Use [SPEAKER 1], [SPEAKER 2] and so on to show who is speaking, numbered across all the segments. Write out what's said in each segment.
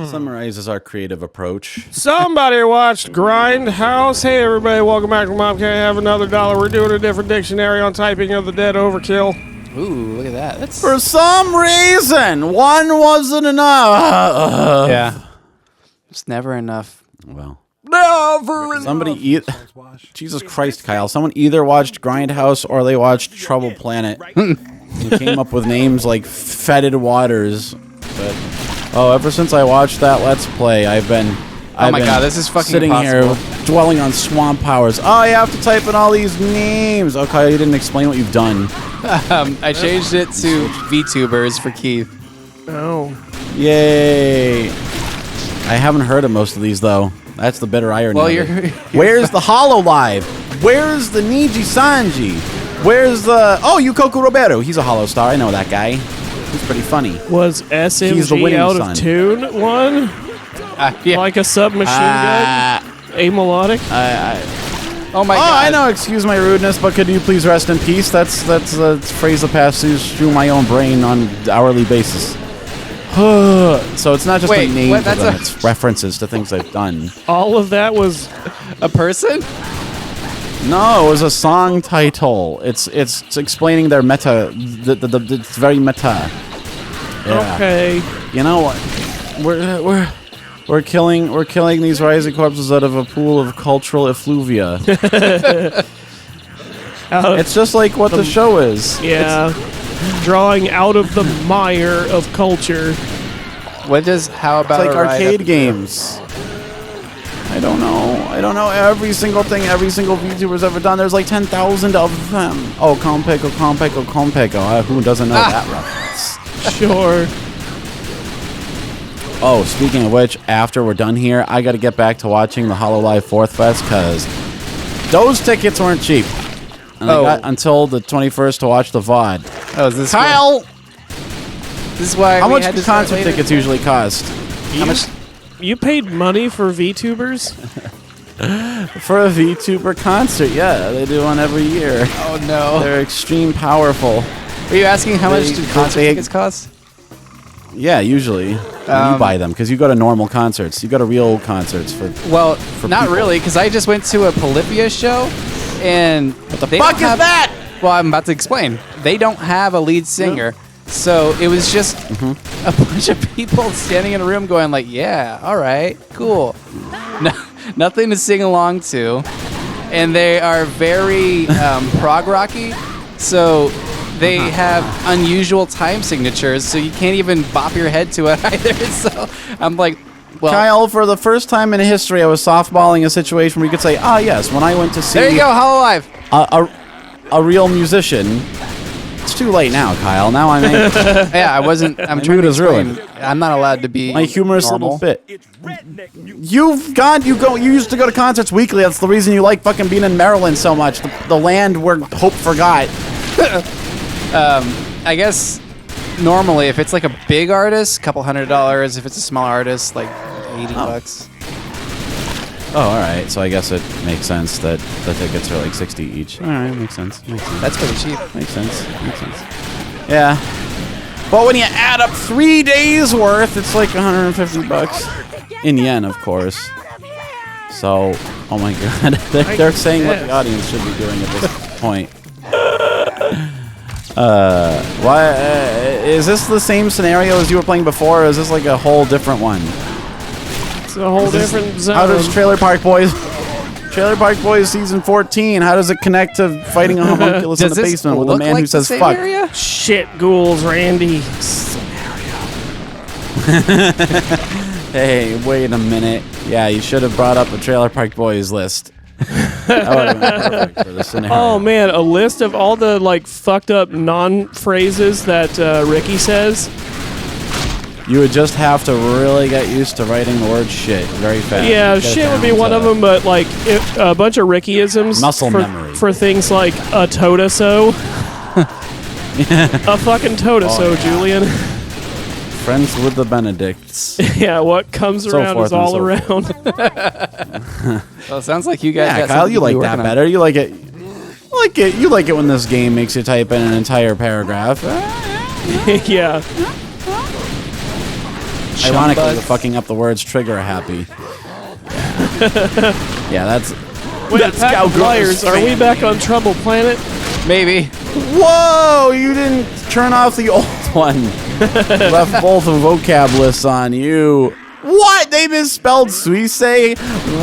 [SPEAKER 1] Summarizes our creative approach.
[SPEAKER 2] Somebody watched Grindhouse. Hey, everybody, welcome back to Mom Can't Have Another Dollar. We're doing a different dictionary on typing of the dead overkill.
[SPEAKER 3] Ooh, look at that. That's
[SPEAKER 1] For some reason, one wasn't enough.
[SPEAKER 3] yeah. It's never enough.
[SPEAKER 1] Well,
[SPEAKER 2] Never enough.
[SPEAKER 1] somebody Jesus Christ, Kyle. Someone either watched Grindhouse or they watched Trouble Planet. And came up with names like Fetid Waters. But ever since I watched that Let's Play, I've been
[SPEAKER 3] God, this is fucking
[SPEAKER 1] sitting
[SPEAKER 3] impossible.
[SPEAKER 1] here dwelling on swamp powers. Oh, you have to type in all these names. Okay, you didn't explain what you've done.
[SPEAKER 3] I changed it to VTubers for Keith.
[SPEAKER 2] Oh.
[SPEAKER 1] Yay. I haven't heard of most of these, though. That's the bitter irony.
[SPEAKER 3] Well,
[SPEAKER 1] of
[SPEAKER 3] you're
[SPEAKER 1] it. Where's the Hololive? Where's the Niji Sanji? Where's the... Oh, Yukoku Roberto. He's a Holo Star. I know that guy. He's pretty funny.
[SPEAKER 2] Was
[SPEAKER 1] He's the
[SPEAKER 2] SMG
[SPEAKER 1] winning
[SPEAKER 2] out
[SPEAKER 1] son.
[SPEAKER 2] of tune one?
[SPEAKER 3] Yeah.
[SPEAKER 2] Like a submachine gun? Amelodic?
[SPEAKER 3] Oh my
[SPEAKER 1] Oh,
[SPEAKER 3] God.
[SPEAKER 1] I know. Excuse my rudeness, but could you please rest in peace? That's a phrase that passes through my own brain on an hourly basis. So it's not just
[SPEAKER 3] Wait,
[SPEAKER 1] a name
[SPEAKER 3] what?
[SPEAKER 1] for them,
[SPEAKER 3] That's
[SPEAKER 1] it's references to things I've done.
[SPEAKER 2] All of that was...
[SPEAKER 3] A person?
[SPEAKER 1] No, it was a song title. It's explaining their meta. It's very meta. Yeah.
[SPEAKER 2] Okay.
[SPEAKER 1] You know what? We're killing these rising corpses out of a pool of cultural effluvia. It's just like what the show is.
[SPEAKER 2] Yeah. Drawing out of the mire of culture.
[SPEAKER 3] How about
[SPEAKER 1] It's like
[SPEAKER 3] a ride
[SPEAKER 1] arcade
[SPEAKER 3] up-
[SPEAKER 1] games. I don't know every single thing every single VTuber's ever done. There's like 10,000 of them. Oh, Compeko. Who doesn't know that reference?
[SPEAKER 2] Sure.
[SPEAKER 1] Oh, speaking of which, after we're done here, I got to get back to watching the Hololive 4th Fest because those tickets weren't cheap. And I got until the 21st to watch the VOD.
[SPEAKER 3] Oh, is this
[SPEAKER 1] Kyle!
[SPEAKER 3] This is why
[SPEAKER 1] How
[SPEAKER 3] we
[SPEAKER 1] much
[SPEAKER 3] had
[SPEAKER 1] do
[SPEAKER 3] to start
[SPEAKER 1] concert
[SPEAKER 3] later
[SPEAKER 1] tickets
[SPEAKER 3] today.
[SPEAKER 1] usually cost?
[SPEAKER 3] How much?
[SPEAKER 2] You paid money for VTubers?
[SPEAKER 1] For a VTuber concert, yeah. They do one every year.
[SPEAKER 3] Oh no.
[SPEAKER 1] They're extreme powerful.
[SPEAKER 3] Are you asking how much
[SPEAKER 1] They-
[SPEAKER 3] do concert
[SPEAKER 1] they-
[SPEAKER 3] tickets cost?
[SPEAKER 1] Yeah, usually. You buy them because you go to normal concerts. You go to real concerts for...
[SPEAKER 3] Well, not
[SPEAKER 1] people.
[SPEAKER 3] really, because I just went to a Polyphia show, and
[SPEAKER 1] What the fuck is that?
[SPEAKER 3] Well, I'm about to explain. They don't have a lead singer, so it was just a bunch of people standing in a room going like, "Yeah, all right, cool." No, nothing to sing along to, and they are very prog rocky, so they have unusual time signatures, so you can't even bop your head to it either. So I'm like, well,
[SPEAKER 1] Kyle, for the first time in history, I was softballing a situation where you could say, ah, yes, when I went to see
[SPEAKER 3] there you go, Hololive.
[SPEAKER 1] a real musician. It's too late now, Kyle. Now I'm angry.
[SPEAKER 3] Yeah, I wasn't. I'm trying
[SPEAKER 1] mood
[SPEAKER 3] to
[SPEAKER 1] is
[SPEAKER 3] explain.
[SPEAKER 1] ruined.
[SPEAKER 3] I'm not allowed to be
[SPEAKER 1] My humorous
[SPEAKER 3] normal.
[SPEAKER 1] little bit. You used to go to concerts weekly. That's the reason you like fucking being in Maryland so much. The land where hope forgot.
[SPEAKER 3] I guess normally, if it's like a big artist, couple $100. If it's a small artist, like $80.
[SPEAKER 1] Oh, all right. So I guess it makes sense that the tickets are like 60 each. All right, makes sense.
[SPEAKER 3] That's pretty cheap.
[SPEAKER 1] Makes sense. Yeah. But when you add up 3 days worth, it's like $150 in yen, of course. So, oh my God, they're saying what the audience should be doing at this point. Why is this the same scenario as you were playing before, or is this like a whole different one?
[SPEAKER 2] It's a whole different zone.
[SPEAKER 1] How does Trailer Park Boys season 14? How does it connect to fighting a homunculus in
[SPEAKER 3] Does
[SPEAKER 1] the
[SPEAKER 3] this
[SPEAKER 1] basement with a
[SPEAKER 3] look
[SPEAKER 1] man
[SPEAKER 3] like
[SPEAKER 1] who
[SPEAKER 3] the
[SPEAKER 1] says
[SPEAKER 3] same
[SPEAKER 1] "fuck"?
[SPEAKER 3] area?
[SPEAKER 2] Shit ghouls, Randy.
[SPEAKER 1] Hey, wait a minute. Yeah, you should have brought up a Trailer Park Boys list. That would have been perfect for this scenario.
[SPEAKER 2] Oh man, a list of all the like fucked up non-phrases that Ricky says.
[SPEAKER 1] You would just have to really get used to writing the word shit very fast.
[SPEAKER 2] Yeah,
[SPEAKER 1] Get it
[SPEAKER 2] shit would be
[SPEAKER 1] down
[SPEAKER 2] one
[SPEAKER 1] to-
[SPEAKER 2] of them, but like a bunch of Ricky-isms
[SPEAKER 1] Muscle
[SPEAKER 2] for,
[SPEAKER 1] memory.
[SPEAKER 2] for things like a totaso. A fucking totaso,
[SPEAKER 1] Oh, yeah.
[SPEAKER 2] Julian.
[SPEAKER 1] friends with the Benedicts.
[SPEAKER 2] Yeah, what comes
[SPEAKER 1] So
[SPEAKER 2] around
[SPEAKER 1] forth
[SPEAKER 2] is
[SPEAKER 1] and
[SPEAKER 2] all
[SPEAKER 1] so
[SPEAKER 2] around.
[SPEAKER 3] Well, it sounds like you guys.
[SPEAKER 1] Yeah,
[SPEAKER 3] got
[SPEAKER 1] Kyle,
[SPEAKER 3] something
[SPEAKER 1] you
[SPEAKER 3] to be
[SPEAKER 1] like that
[SPEAKER 3] working on.
[SPEAKER 1] better. You like it. You like it when this game makes you type in an entire paragraph.
[SPEAKER 2] Yeah.
[SPEAKER 1] Ironically,
[SPEAKER 3] Shumbug.
[SPEAKER 1] the fucking up the words trigger happy. Yeah, that's.
[SPEAKER 2] Wait,
[SPEAKER 1] That's
[SPEAKER 2] Pack
[SPEAKER 1] how
[SPEAKER 2] of
[SPEAKER 1] good
[SPEAKER 2] Liars,
[SPEAKER 1] this
[SPEAKER 2] are we
[SPEAKER 1] fan-
[SPEAKER 2] back on Trouble Planet?
[SPEAKER 3] Maybe.
[SPEAKER 1] Whoa! You didn't turn off the old one. Left both the vocab lists on you. What? They misspelled Suisse?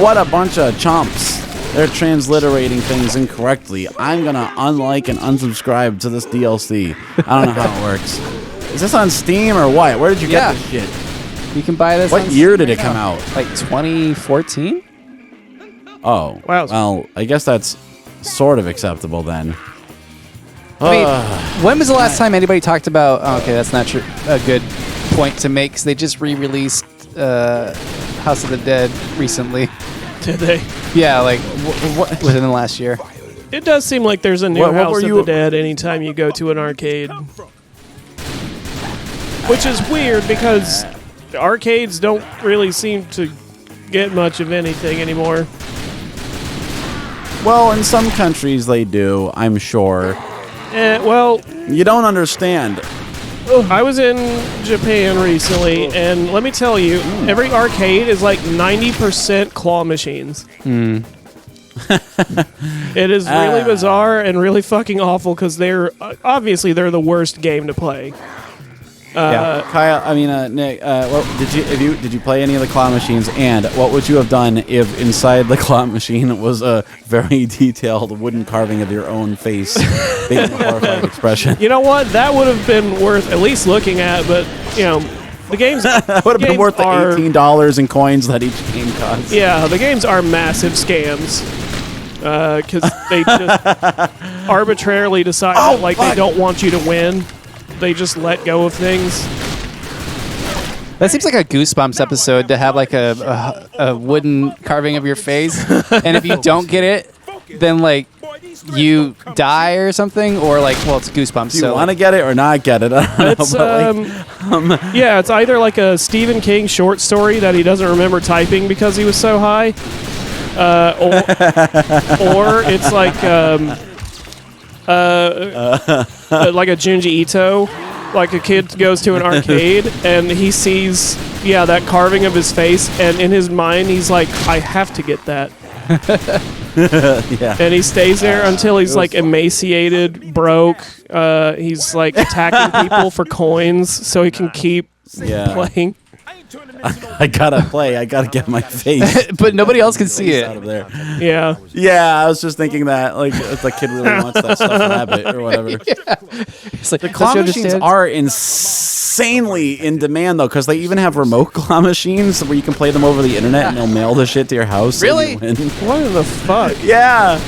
[SPEAKER 1] What a bunch of chumps. They're transliterating things incorrectly. I'm gonna unlike and unsubscribe to this DLC. I don't know how it works. Is this on Steam or what? Where did you
[SPEAKER 3] Yeah.
[SPEAKER 1] get this shit?
[SPEAKER 3] You can buy this.
[SPEAKER 1] What
[SPEAKER 3] on
[SPEAKER 1] year
[SPEAKER 3] Steam
[SPEAKER 1] did it
[SPEAKER 3] right
[SPEAKER 1] come
[SPEAKER 3] now.
[SPEAKER 1] out?
[SPEAKER 3] Like 2014.
[SPEAKER 1] Oh.
[SPEAKER 2] Wow.
[SPEAKER 1] Well, I guess that's sort of acceptable then.
[SPEAKER 3] I mean, when was the last time anybody talked about? Oh, okay, that's not true. A good point to make. 'Cause they just re-released House of the Dead recently.
[SPEAKER 2] Did they?
[SPEAKER 3] Yeah, like within the last year.
[SPEAKER 2] It does seem like there's a new
[SPEAKER 1] What
[SPEAKER 2] House
[SPEAKER 1] were
[SPEAKER 2] of
[SPEAKER 1] you-
[SPEAKER 2] the Dead anytime you go to an arcade. Which is weird because the arcades don't really seem to get much of anything anymore.
[SPEAKER 1] Well, in some countries they do, I'm sure.
[SPEAKER 2] Well,
[SPEAKER 1] You don't understand.
[SPEAKER 2] I was in Japan recently, and let me tell you, every arcade is like 90% claw machines. It is really bizarre and really fucking awful because they're obviously they're the worst game to play.
[SPEAKER 1] Kyle, I mean, Nick, what, did you play any of the claw machines? And what would you have done if inside the claw machine was a very detailed wooden carving of your own face, big horrified expression?
[SPEAKER 2] You know what? That would have been worth at least looking at, but you know, the games
[SPEAKER 1] That would have been
[SPEAKER 2] games
[SPEAKER 1] worth the
[SPEAKER 2] are-
[SPEAKER 1] $18 in coins that each game costs.
[SPEAKER 2] Yeah, the games are massive scams because they just arbitrarily decide that, like they don't want you to win. They just let go of things.
[SPEAKER 3] That seems like a Goosebumps episode to have like a wooden carving of your face, and if you don't get it, then like you die or something, or like it's Goosebumps.
[SPEAKER 1] Do you
[SPEAKER 3] so
[SPEAKER 1] want to get it or not get it? I don't
[SPEAKER 2] It's
[SPEAKER 1] know, but
[SPEAKER 2] yeah, it's either like a Stephen King short story that he doesn't remember typing because he was so high, or it's like like a Junji Ito. Like a kid goes to an arcade and he sees, that carving of his face, and in his mind he's like, I have to get that.
[SPEAKER 1] yeah.
[SPEAKER 2] And he stays there until he's like emaciated, broke. He's like attacking people for coins so he can keep
[SPEAKER 1] Yeah.
[SPEAKER 2] playing.
[SPEAKER 1] I gotta play. I gotta get my face
[SPEAKER 3] but nobody else can see
[SPEAKER 1] out
[SPEAKER 3] it.
[SPEAKER 1] of there.
[SPEAKER 2] Yeah.
[SPEAKER 1] Yeah, I was just thinking that, like, if the kid really wants that stuffed rabbit or whatever.
[SPEAKER 3] It's like
[SPEAKER 1] The claw machines are insanely in demand, though, because they even have remote claw machines where you can play them over the internet and they'll mail the shit to your house.
[SPEAKER 3] Really?
[SPEAKER 1] And you win.
[SPEAKER 2] What in the fuck?
[SPEAKER 1] Yeah.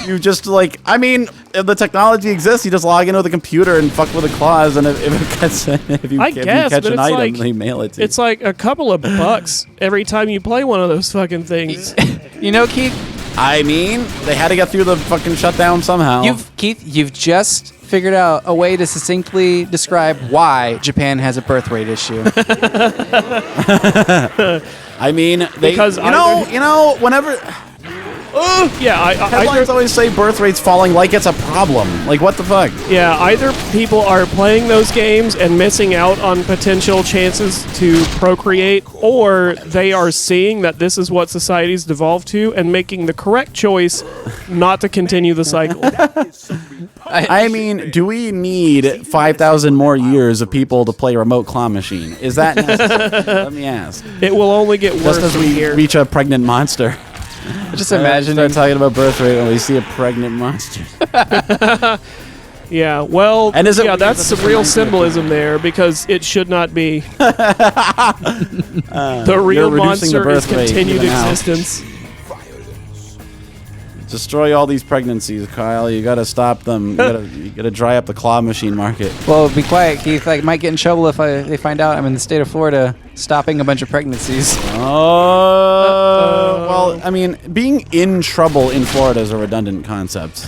[SPEAKER 1] You just, like, I mean, if the technology exists, you just log into the computer and fuck with the claws, and if it gets, if you,
[SPEAKER 2] I
[SPEAKER 1] if you
[SPEAKER 2] guess,
[SPEAKER 1] catch
[SPEAKER 2] but
[SPEAKER 1] an
[SPEAKER 2] it's
[SPEAKER 1] item,
[SPEAKER 2] like-
[SPEAKER 1] they mail it to you.
[SPEAKER 2] It's like a couple of bucks every time you play one of those fucking things.
[SPEAKER 3] You know, Keith,
[SPEAKER 1] I mean, they had to get through the fucking shutdown somehow.
[SPEAKER 3] you've just figured out a way to succinctly describe why Japan has a birth rate issue.
[SPEAKER 1] I mean, they,
[SPEAKER 2] Because
[SPEAKER 1] you know, whenever headlines
[SPEAKER 2] either,
[SPEAKER 1] always say birth rate's falling like it's a problem. Like, what the fuck?
[SPEAKER 2] either people are playing those games and missing out on potential chances to procreate, or they are seeing that this is what society's devolved to and making the correct choice not to continue the cycle.
[SPEAKER 1] I mean, do we need 5,000 more years of people to play remote claw machine? Is that necessary? Let me ask.
[SPEAKER 2] It will only get worse
[SPEAKER 1] Just as
[SPEAKER 2] from
[SPEAKER 1] we
[SPEAKER 2] here.
[SPEAKER 1] reach a pregnant monster.
[SPEAKER 3] Just imagine
[SPEAKER 1] Start talking about birth rate when we see a pregnant monster.
[SPEAKER 2] Yeah, well,
[SPEAKER 1] And is it weird
[SPEAKER 2] that's
[SPEAKER 1] that
[SPEAKER 2] some
[SPEAKER 1] this
[SPEAKER 2] real
[SPEAKER 1] reminds me of-
[SPEAKER 2] symbolism there because it should not be. The real
[SPEAKER 1] you're reducing the
[SPEAKER 2] monster is
[SPEAKER 1] birth rate
[SPEAKER 2] continued
[SPEAKER 1] even now.
[SPEAKER 2] existence.
[SPEAKER 1] Destroy all these pregnancies, Kyle. You gotta stop them. You gotta dry up the claw machine market.
[SPEAKER 3] Well, be quiet, Keith. I might get in trouble if they find out I'm in the state of Florida stopping a bunch of pregnancies.
[SPEAKER 1] Oh, well, I mean, being in trouble in Florida is a redundant concept.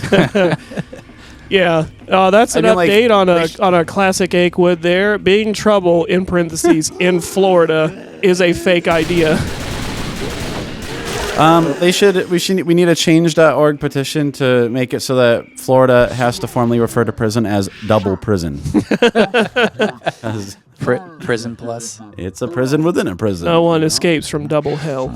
[SPEAKER 2] Yeah, that's an
[SPEAKER 1] I mean, like,
[SPEAKER 2] update on a classic Achewood there. Being trouble, in parentheses, in Florida is a fake idea.
[SPEAKER 1] We need a change.org petition to make it so that Florida has to formally refer to prison as double prison. 'Cause
[SPEAKER 3] Prison plus.
[SPEAKER 1] it's a prison within a prison.
[SPEAKER 2] No one escapes from double hell.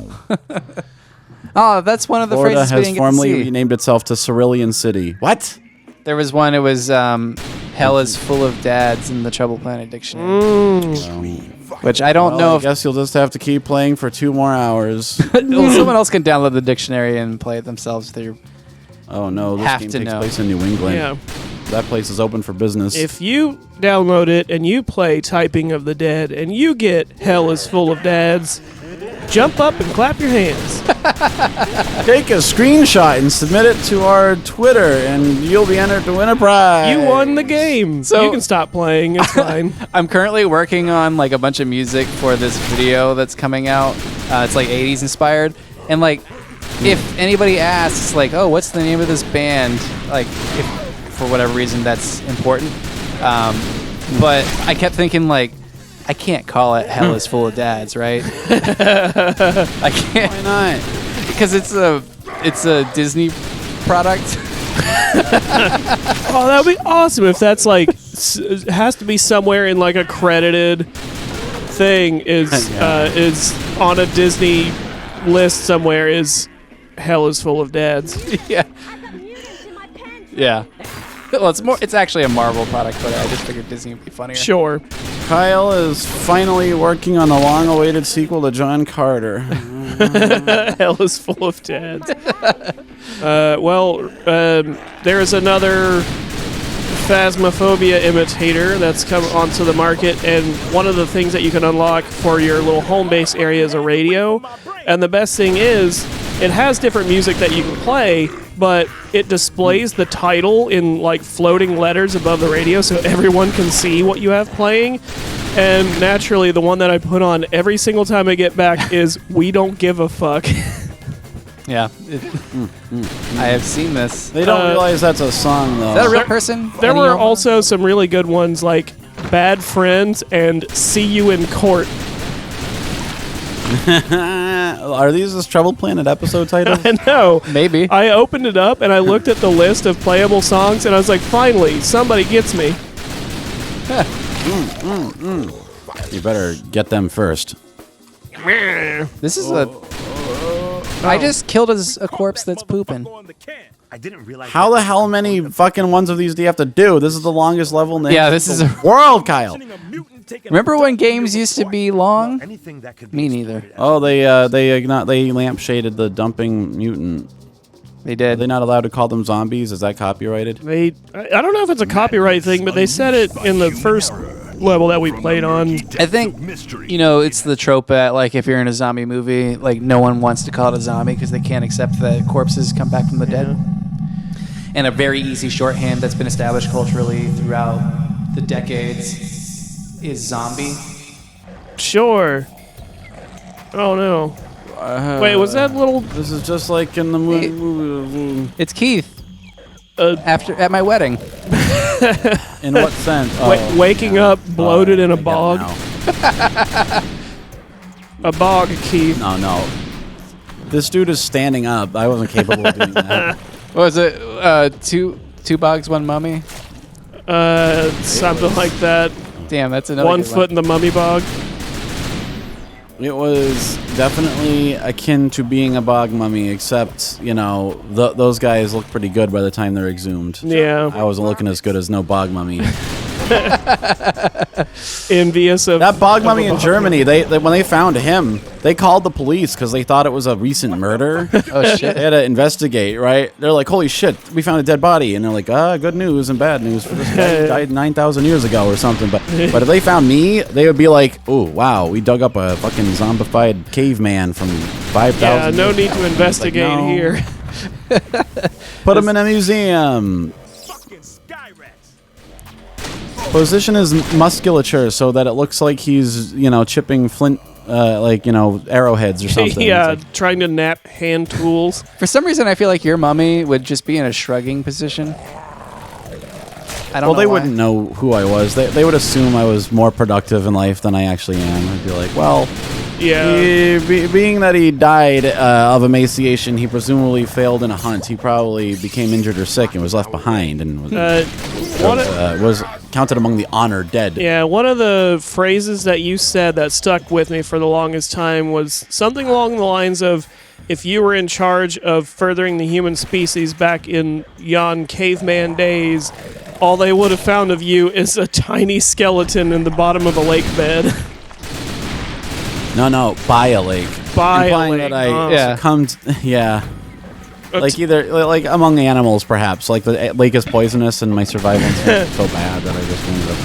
[SPEAKER 3] Oh, that's one of the
[SPEAKER 1] Florida
[SPEAKER 3] phrases we
[SPEAKER 1] has
[SPEAKER 3] didn't get to
[SPEAKER 1] formally
[SPEAKER 3] see.
[SPEAKER 1] renamed itself to Cerulean City. What?
[SPEAKER 3] There was one. It was hell is full of dads in the Trouble Planet dictionary, which I don't know
[SPEAKER 1] I
[SPEAKER 3] if
[SPEAKER 1] guess you'll just have to keep playing for 2 more hours.
[SPEAKER 3] well, someone else can download the dictionary and play it themselves.
[SPEAKER 1] Oh no, this
[SPEAKER 3] Have
[SPEAKER 1] game
[SPEAKER 3] to
[SPEAKER 1] takes
[SPEAKER 3] know.
[SPEAKER 1] place in New England.
[SPEAKER 2] Yeah.
[SPEAKER 1] That place is open for business.
[SPEAKER 2] If you download it and you play Typing of the Dead and you get Hell is Full of Dads, jump up and clap your hands.
[SPEAKER 1] Take a screenshot and submit it to our Twitter, and you'll be entered to win a prize.
[SPEAKER 2] You won the game.
[SPEAKER 3] So-
[SPEAKER 2] you can stop playing. It's fine.
[SPEAKER 3] I'm currently working on like a bunch of music for this video that's coming out. It's like 80s inspired, and like if anybody asks like, oh, what's the name of this band? Like, if for whatever reason that's important. But I kept thinking like, I can't call it Hell is Full of Dads, right? I can't.
[SPEAKER 1] Why not?
[SPEAKER 3] Because it's a Disney product.
[SPEAKER 2] Oh, that would be awesome if that's like it has to be somewhere in like a credited thing is on a Disney list somewhere is Hell is Full of Dads.
[SPEAKER 3] Yeah. Yeah. Well, it's actually a Marvel product, but I just figured Disney would be funnier.
[SPEAKER 2] Sure.
[SPEAKER 1] Kyle is finally working on the long-awaited sequel to John Carter.
[SPEAKER 2] Hell is Full of Dads. There is another Phasmophobia imitator that's come onto the market, and one of the things that you can unlock for your little home base area is a radio. And the best thing is, it has different music that you can play, but it displays the title in like floating letters above the radio so everyone can see what you have playing. And naturally, the one that I put on every single time I get back is "We Don't Give a Fuck."
[SPEAKER 3] Yeah. I have seen this.
[SPEAKER 1] They don't realize that's a song, though.
[SPEAKER 3] Is that a real person?
[SPEAKER 2] There
[SPEAKER 3] Any
[SPEAKER 2] were
[SPEAKER 3] of-
[SPEAKER 2] also some really good ones like "Bad Friends" and "See You in Court."
[SPEAKER 1] Are these just Trouble Planet episode titles?
[SPEAKER 2] I know.
[SPEAKER 3] Maybe.
[SPEAKER 2] I opened it up and I looked at the list of playable songs and I was like, finally, somebody gets me.
[SPEAKER 1] You better get them first.
[SPEAKER 3] This is I just killed a corpse that's pooping.
[SPEAKER 4] I didn't realize
[SPEAKER 1] How the hell many fucking ones of these do you have to do? This is the longest level in the
[SPEAKER 3] Yeah, this is a
[SPEAKER 1] world, Kyle.
[SPEAKER 3] Remember when games used to be long?
[SPEAKER 4] anything that could
[SPEAKER 3] Me neither.
[SPEAKER 1] Oh, they lampshaded the dumping mutant.
[SPEAKER 3] They
[SPEAKER 1] Are
[SPEAKER 3] did.
[SPEAKER 1] they not allowed to call them zombies? Is that copyrighted?
[SPEAKER 2] I don't know if it's a copyright thing, but they said it in the first level that we played on.
[SPEAKER 3] I think, it's the trope that, like, if you're in a zombie movie, like, no one wants to call it a zombie because they can't accept that corpses come back from the dead. And a very easy shorthand that's been established culturally throughout the decades is zombie.
[SPEAKER 2] Sure. Oh no. Wait, was that little?
[SPEAKER 1] This is just like in the movie.
[SPEAKER 3] It's Keith.
[SPEAKER 2] Uh,
[SPEAKER 3] At my wedding.
[SPEAKER 1] In what sense?
[SPEAKER 2] Waking up bloated in a
[SPEAKER 1] I get it
[SPEAKER 2] bog.
[SPEAKER 1] now.
[SPEAKER 2] A bog, Keith.
[SPEAKER 1] No. This dude is standing up. I wasn't capable of doing that.
[SPEAKER 3] What was it? Two bogs, one mummy?
[SPEAKER 2] Something like that.
[SPEAKER 3] Damn, that's another
[SPEAKER 2] 1
[SPEAKER 3] good
[SPEAKER 2] foot in the mummy bog.
[SPEAKER 1] It was definitely akin to being a bog mummy, except, those guys look pretty good by the time they're exhumed.
[SPEAKER 2] Yeah.
[SPEAKER 1] I wasn't looking as good as no bog mummy.
[SPEAKER 2] Envious of
[SPEAKER 1] That bog mummy in Germany, they when they found him, they called the police because they thought it was a recent murder.
[SPEAKER 3] Oh, shit.
[SPEAKER 1] They had to investigate, right? They're like, holy shit, we found a dead body. And they're like, good news and bad news. For this guy died 9,000 years ago or something. But if they found me, they would be like, oh, wow, we dug up a fucking zombified caveman from 5,000
[SPEAKER 2] Yeah, no
[SPEAKER 1] years
[SPEAKER 2] need
[SPEAKER 1] ago.
[SPEAKER 2] to
[SPEAKER 1] It's like,
[SPEAKER 2] investigate
[SPEAKER 1] no.
[SPEAKER 2] here.
[SPEAKER 1] Put him in a museum. Position his musculature so that it looks like he's, chipping flint, arrowheads or something.
[SPEAKER 2] Yeah,
[SPEAKER 1] It's like,
[SPEAKER 2] trying to nap hand tools.
[SPEAKER 3] For some reason, I feel like your mummy would just be in a shrugging position. I don't
[SPEAKER 1] Well,
[SPEAKER 3] know
[SPEAKER 1] they
[SPEAKER 3] why.
[SPEAKER 1] wouldn't know who I was. They would assume I was more productive in life than I actually am. I'd be like, well,
[SPEAKER 2] Yeah.
[SPEAKER 1] being that he died of emaciation, he presumably failed in a hunt. He probably became injured or sick and was left behind and was counted among the honored dead.
[SPEAKER 2] Yeah, one of the phrases that you said that stuck with me for the longest time was something along the lines of, if you were in charge of furthering the human species back in yon caveman days, all they would have found of you is a tiny skeleton in the bottom of a lake bed.
[SPEAKER 1] No, by a lake.
[SPEAKER 2] By a
[SPEAKER 1] Implying
[SPEAKER 2] lake,
[SPEAKER 1] that I
[SPEAKER 3] Yeah.
[SPEAKER 1] succumbed. Yeah. Like either like among animals, perhaps. Like the lake is poisonous, and my survival instinct is so bad that I just ended up.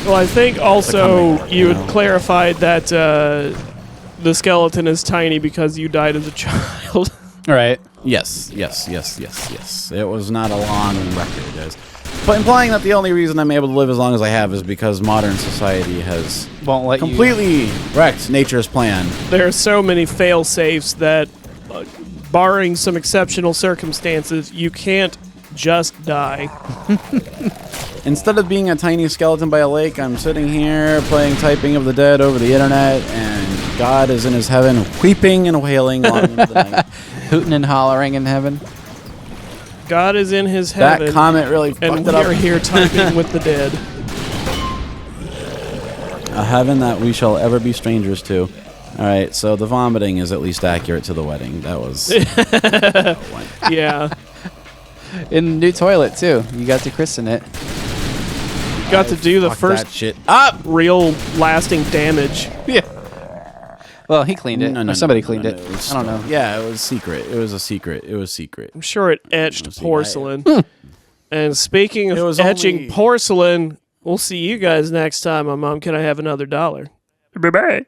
[SPEAKER 2] Well, I think also
[SPEAKER 1] Becoming,
[SPEAKER 2] you
[SPEAKER 1] you
[SPEAKER 2] had
[SPEAKER 1] know.
[SPEAKER 2] clarified that the skeleton is tiny because you died as a child.
[SPEAKER 3] Right.
[SPEAKER 1] Yes. It was not a long record, but implying that the only reason I'm able to live as long as I have is because modern society has
[SPEAKER 3] Won't let you.
[SPEAKER 1] completely wrecked nature's plan.
[SPEAKER 2] There are so many fail safes that, barring some exceptional circumstances, you can't just die.
[SPEAKER 1] Instead of being a tiny skeleton by a lake, I'm sitting here playing Typing of the Dead over the internet, and God is in his heaven, weeping and wailing long into the night.
[SPEAKER 3] Hooting and hollering in heaven.
[SPEAKER 2] God is in his heaven,
[SPEAKER 1] That comment really
[SPEAKER 2] and
[SPEAKER 1] fucked it
[SPEAKER 2] we are
[SPEAKER 1] up.
[SPEAKER 2] here typing with the dead.
[SPEAKER 1] A heaven that we shall ever be strangers to. All right, so the vomiting is at least accurate to the wedding. That was...
[SPEAKER 2] Yeah.
[SPEAKER 3] In the new toilet, too. You got to christen it.
[SPEAKER 2] Got to do the
[SPEAKER 1] Fuck
[SPEAKER 2] first
[SPEAKER 1] that shit up!
[SPEAKER 2] real lasting damage.
[SPEAKER 3] Yeah. Well, he cleaned it. Or somebody cleaned it.
[SPEAKER 1] was-
[SPEAKER 3] I don't know.
[SPEAKER 1] Yeah, it was secret. It was a secret. It was secret.
[SPEAKER 2] I'm sure it etched
[SPEAKER 1] see,
[SPEAKER 2] porcelain. And speaking
[SPEAKER 1] It
[SPEAKER 2] of
[SPEAKER 1] was
[SPEAKER 2] etching
[SPEAKER 1] only-
[SPEAKER 2] porcelain, we'll see you guys next time on Mom, Can I Have Another $1? Bye-bye.